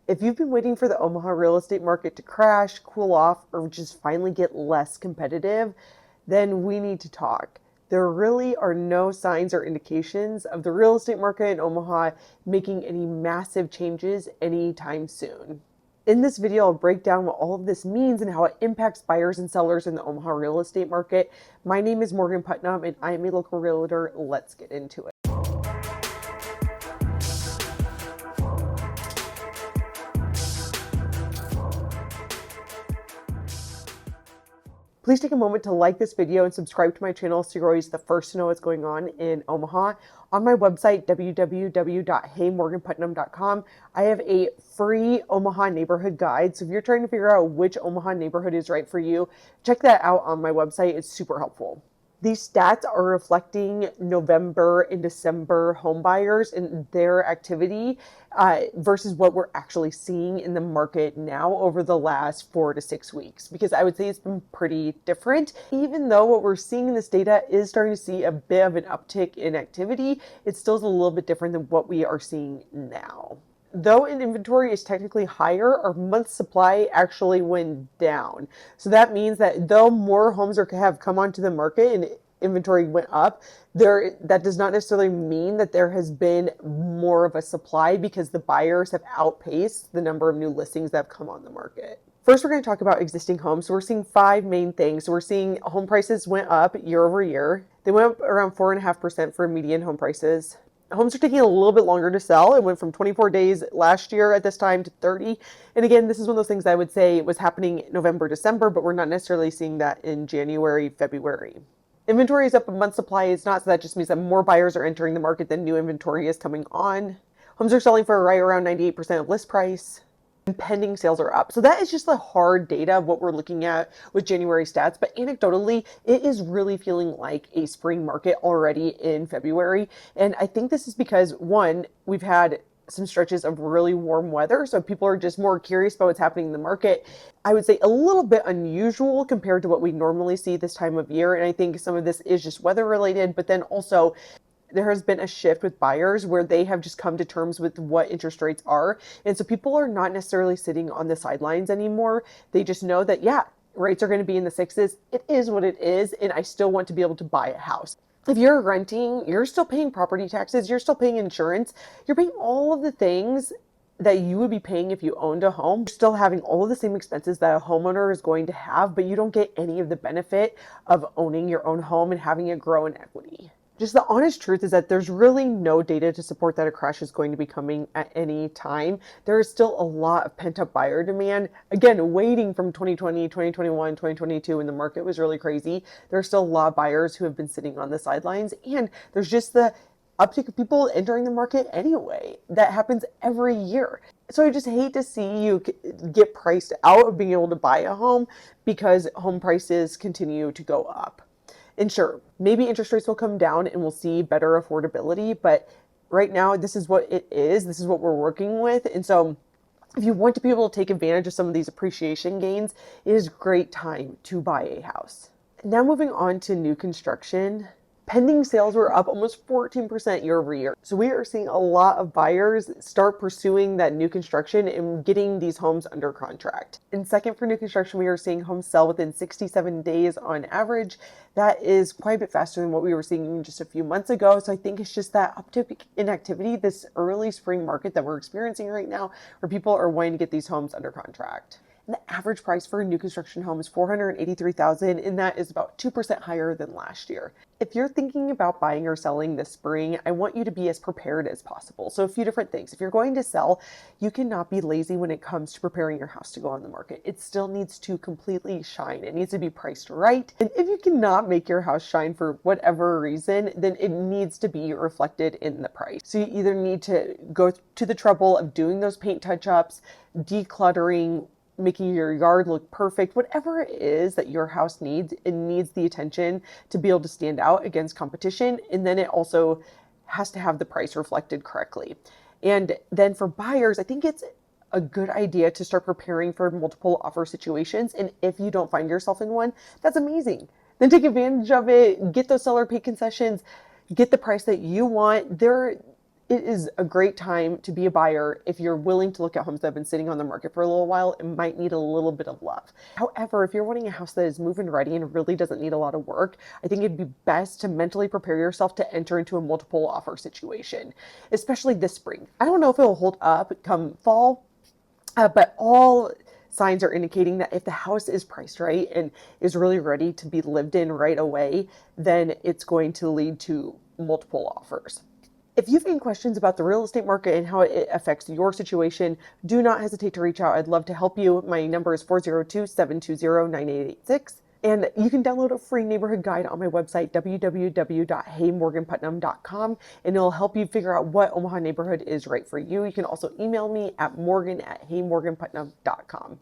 If you've been waiting for the Omaha real estate market to crash, cool off, or just finally get less competitive, then we need to talk. There really are no signs or indications of the real estate market in Omaha making any massive changes anytime soon. In this video, I'll break down what all of this means and how it impacts buyers and sellers in the Omaha real estate market. My name is Morgan Putnam and I am a local realtor. Let's get into it. Please take a moment to like this video and subscribe to my channel so you're always the first to know what's going on in Omaha. On my website, www.heymorganputnam.com, I have a free Omaha neighborhood guide. So if you're trying to figure out which Omaha neighborhood is right for you, check that out on my website. It's super helpful. These stats are reflecting November and December home buyers and their activity versus what we're actually seeing in the market now over the last 4 to 6 weeks, because I would say it's been pretty different. Even though what we're seeing in this data is starting to see a bit of an uptick in activity, it still is a little bit different than what we are seeing now. Though an inventory is technically higher, our month supply actually went down. So that means that though more homes have come onto the market and inventory went up, that does not necessarily mean that there has been more of a supply, because the buyers have outpaced the number of new listings that have come on the market. First, we're going to talk about existing homes. So we're seeing 5 main things. So we're seeing home prices went up year over year. They went up around 4.5% for median home prices. Homes are taking a little bit longer to sell. It went from 24 days last year at this time to 30. And again, this is one of those things I would say was happening November, December, but we're not necessarily seeing that in January, February. Inventory is up a month supply. It's not, so that just means that more buyers are entering the market than new inventory is coming on. Homes are selling for right around 98% of list price. And pending sales are up. So that is just the hard data of what we're looking at with January stats. But anecdotally, it is really feeling like a spring market already in February. And I think this is because, one, we've had some stretches of really warm weather. So people are just more curious about what's happening in the market. I would say a little bit unusual compared to what we normally see this time of year. And I think some of this is just weather related, but then also there has been a shift with buyers where they have just come to terms with what interest rates are. And so people are not necessarily sitting on the sidelines anymore. They just know that, yeah, rates are going to be in the sixes. It is what it is. And I still want to be able to buy a house. If you're renting, you're still paying property taxes. You're still paying insurance. You're paying all of the things that you would be paying if you owned a home. You're still having all of the same expenses that a homeowner is going to have, but you don't get any of the benefit of owning your own home and having it grow in equity. Just the honest truth is that there's really no data to support that a crash is going to be coming at any time. There is still a lot of pent-up buyer demand. Again, waiting from 2020, 2021, 2022 when the market was really crazy. There are still a lot of buyers who have been sitting on the sidelines, and there's just the uptick of people entering the market anyway. That happens every year. So I just hate to see you get priced out of being able to buy a home because home prices continue to go up. And sure, maybe interest rates will come down and we'll see better affordability, but right now this is what it is. This is what we're working with. And so if you want to be able to take advantage of some of these appreciation gains, it is a great time to buy a house. Now moving on to new construction. Pending sales were up almost 14% year over year. So we are seeing a lot of buyers start pursuing that new construction and getting these homes under contract. And second, for new construction, we are seeing homes sell within 67 days on average. That is quite a bit faster than what we were seeing just a few months ago. So I think it's just that uptick in activity, this early spring market that we're experiencing right now, where people are wanting to get these homes under contract. And the average price for a new construction home is $483,000, and that is about 2% higher than last year. If you're thinking about buying or selling this spring, I want you to be as prepared as possible. So a few different things. If you're going to sell, you cannot be lazy when it comes to preparing your house to go on the market. It still needs to completely shine. It needs to be priced right. And if you cannot make your house shine for whatever reason, then it needs to be reflected in the price. So you either need to go to the trouble of doing those paint touch-ups, decluttering, making your yard look perfect, whatever it is that your house needs, it needs the attention to be able to stand out against competition. And then it also has to have the price reflected correctly. And then for buyers, I think it's a good idea to start preparing for multiple offer situations. And if you don't find yourself in one, that's amazing. Then take advantage of it, get those seller pay concessions, get the price that you want. It is a great time to be a buyer if you're willing to look at homes that have been sitting on the market for a little while and might need a little bit of love. However, if you're wanting a house that is move-in ready and really doesn't need a lot of work, I think it'd be best to mentally prepare yourself to enter into a multiple offer situation, especially this spring. I don't know if it'll hold up come fall, but all signs are indicating that if the house is priced right and is really ready to be lived in right away, then it's going to lead to multiple offers. If you have any questions about the real estate market and how it affects your situation, do not hesitate to reach out. I'd love to help you. My number is 402-720-9886. And you can download a free neighborhood guide on my website, www.heymorganputnam.com, and it'll help you figure out what Omaha neighborhood is right for you. You can also email me at morgan@heymorganputnam.com.